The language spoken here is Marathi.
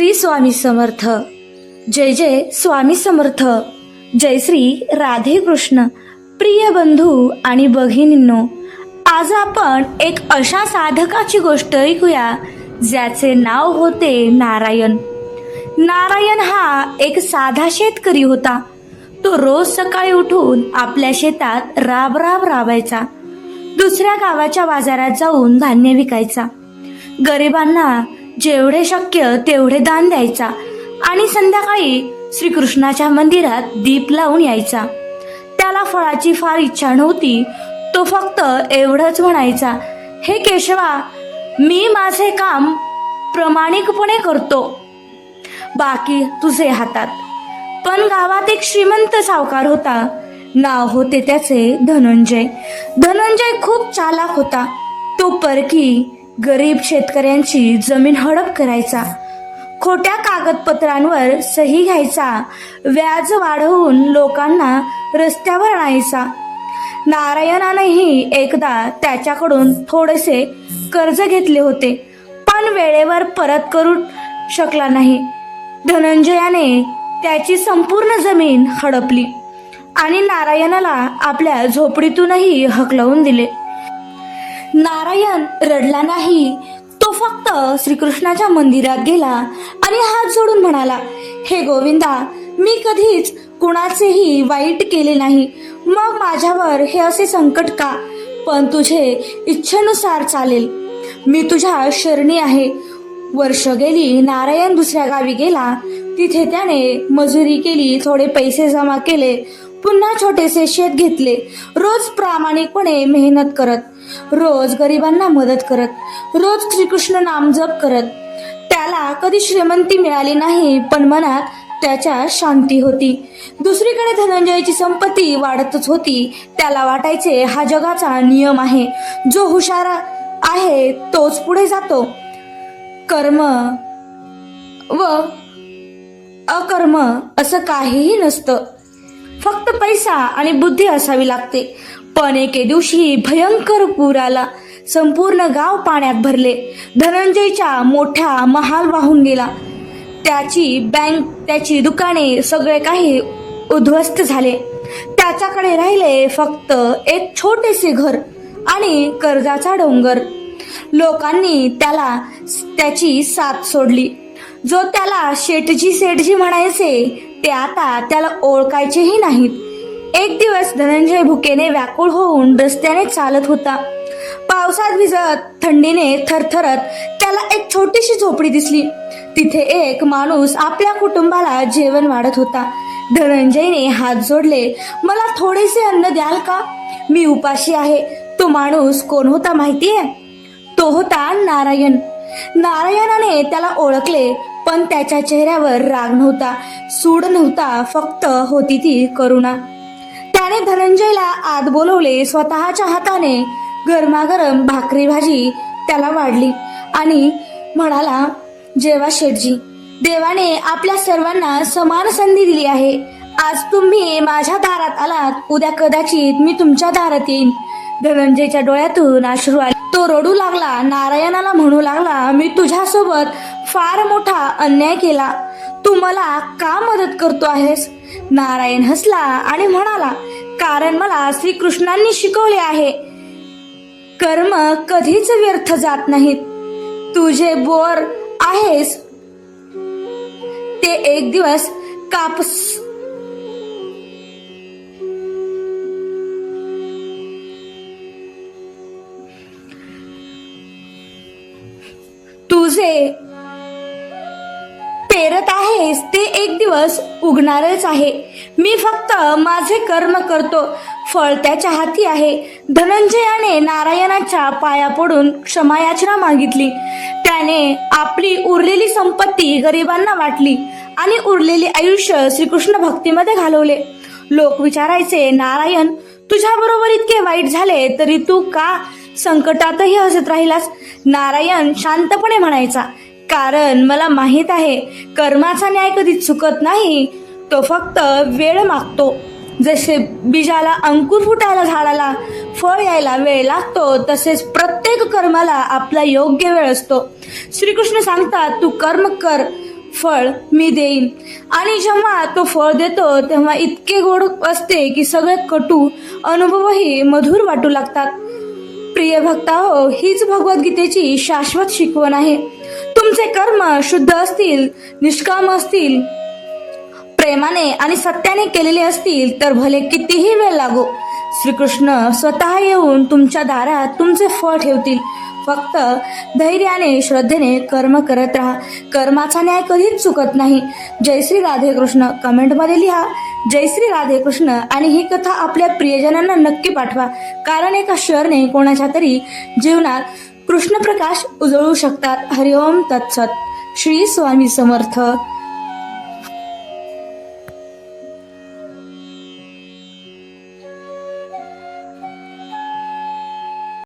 श्री स्वामी समर्थ. जय जय स्वामी समर्थ. जय श्री राधे कृष्ण. प्रिय बंधू आणि भगिनींनो, आज आपण एक अशा साधकाची गोष्ट ऐकूया ज्याचे नाव होते नारायण. नारायण हा एक साधा शेतकरी होता. तो रोज सकाळी उठून आपल्या शेतात राबायचा. दुसऱ्या गावाच्या बाजारात जाऊन धान्य विकायचा. गरिबांना जेवढे शक्य तेवढे दान द्यायचा आणि संध्याकाळी श्रीकृष्णाच्या मंदिरात दीप लावून यायचा. त्याला फळाची फार इच्छा नव्हती. तो फक्त एवढंच म्हणायचा, हे केशवा, मी माझे काम प्रामाणिकपणे करतो, बाकी तुझे हातात. पण गावात एक श्रीमंत सावकार होता. नाव होते त्याचे धनंजय. धनंजय खूप चालाक होता. तो परकी गरीब शेतकऱ्यांची जमीन हडप करायचा. खोट्या कागदपत्रांवर सही घ्यायचा. व्याज वाढवून लोकांना रस्त्यावर आणायचा. नारायणानेही एकदा त्याच्याकडून थोडेसे कर्ज घेतले होते, पण वेळेवर परत करू शकला नाही. धनंजयाने त्याची संपूर्ण जमीन हडपली आणि नारायणाला आपल्या झोपडीतूनही हकलवून दिले. नारायण रडला नाही. तो फक्त श्रीकृष्णाच्या मंदिरात गेला आणि हात जोडून म्हणाला, हे गोविंदा, मी कधीच कुणाचेही वाईट केले नाही. मग माझ्यावर हे असे संकट का? पण तुझे इच्छेनुसार चालेल. मी तुझ्या शरणी आहे. वर्ष गेली. नारायण दुसऱ्या गावी गेला. तिथे त्याने मजुरी केली, थोडे पैसे जमा केले, पुन्हा छोटेसे शेत घेतले. रोज प्रामाणिकपणे मेहनत करत, रोज गरिबांना मदत करत, रोज श्रीकृष्ण नाम जप करत. त्याला कधी श्रीमंती मिळाली नाही, पण मनात त्याच्या शांती होती. दुसरीकडे धनंजयची संपत्ती वाढतच होती. त्याला वाटायचे, हा जगाचा नियम आहे. जो हुशार आहे तोच पुढे जातो. कर्म व अकर्म असं काहीही नसतं. फक्त पैसा आणि बुद्धी असावी लागते. पण एके दिवशी भयंकर पूर आला. संपूर्ण गाव पाण्यात भरले. धनंजयच्या मोठा महाल वाहून गेला. त्याची बँक, त्याची दुकाने, सगळे काही उद्ध्वस्त झाले. त्याच्याकडे राहिले फक्त एक छोटेसे घर आणि कर्जाचा डोंगर. लोकांनी त्याला त्याची साथ सोडली. जो त्याला शेठजी म्हणायचे ते आता त्याला ओळखायचेही नाहीत. एक दिवस धनंजय भुकेने व्याकुळ होऊन रस्त्याने चालत होता. पावसात भिजत, थंडीने थरथरत त्याला एक छोटीशी झोपडी दिसली. तिथे एक माणूस आपल्या कुटुंबाला जेवण वाढत होता. धनंजयने हात जोडले, मला थोडेसे अन्न द्याल का? मी उपाशी आहे. तो माणूस कोण होता माहितीये? तो होता नारायण. नारायणाने त्याला ओळखले, पण त्याच्या चेहऱ्यावर राग नव्हता, सूड नव्हता, फक्त होती ती करुणा. त्याने धनंजयला आत बोलवले. स्वतःच्या हाताने गरमागरम भाकरी भाजी त्याला वाढली आणि म्हणाला, जेवा शेठजी, देवाने आपल्या सर्वांना समान संधी दिली आहे. आज तुम्ही माझ्या दारात आलात, उद्या कदाचित मी तुमच्या दारात येईन. धनंजयच्या डोळ्यातून अश्रू आले. तो रडू लागला. नारायणाला म्हणू लागला, मी तुझ्यासोबत फार मोठा अन्याय केला. तू मला का मदत करतो आहेस? नारायण हसला आणि म्हणाला, कारण मला श्रीकृष्णांनी शिकवले आहे, कर्म कधीच व्यर्थ जात नाहीत. तू जे बोर आहेस ते एक दिवस कापूस तुझे पेरत आहेस ते एक दिवस उगणारच आहे. मी फक्त माझे कर्म करतो, फळ त्याच्या हाती आहे. धनंजयाने नारायणाच्या पाया पडून क्षमायाचना मागितली. त्याने आपली उरलेली संपत्ती गरिबांना वाटली आणि उरलेले आयुष्य श्रीकृष्ण भक्तीमध्ये घालवले. लोक विचारायचे, नारायण, तुझ्या बरोबर इतके वाईट झाले तरी तू का संकटातही हसत राहिलास? नारायण शांतपणे म्हणायचा, कारण मला माहित आहे, कर्माचा न्याय कधी चुकत नाही. तो फक्त वेळ मागतो. जसे बीजाला अंकुर फुटायला, झाडाला फळ यायला वेळ लागतो, तसेच प्रत्येक कर्माला आपला योग्य वेळ असतो. श्रीकृष्ण सांगतात, तू कर्म कर, फळ मी देईन. आणि जेव्हा तो फळ देतो तेव्हा इतके गोड असते की सगळे कटू अनुभवही मधुर वाटू लागतात. प्रिय भक्ताहो, हीच भगवद्गीतेची शाश्वत शिकवण आहे. तुमचे कर्म शुद्ध असतील, निष्काम असतील, प्रेमाने आणि सत्याने केलेले असतील तर भले कितीही वेळ लागो, श्रीकृष्ण स्वतः येऊन तुमच्या दारात तुमचे फळ ठेवतील. फक्त धैर्याने श्रद्धेने कर्म करत राहा. कर्माचा न्याय कधीच चुकत नाही. जय श्री राधे कृष्ण. कमेंटमध्ये लिहा जय श्री राधे कृष्ण आणि ही कथा आपल्या प्रियजनांना नक्की पाठवा, कारण एका शेअरने कोणाच्या तरी जीवनात कृष्ण प्रकाश उजळू शकतात. हरिओम तत्सत. श्री स्वामी समर्थ.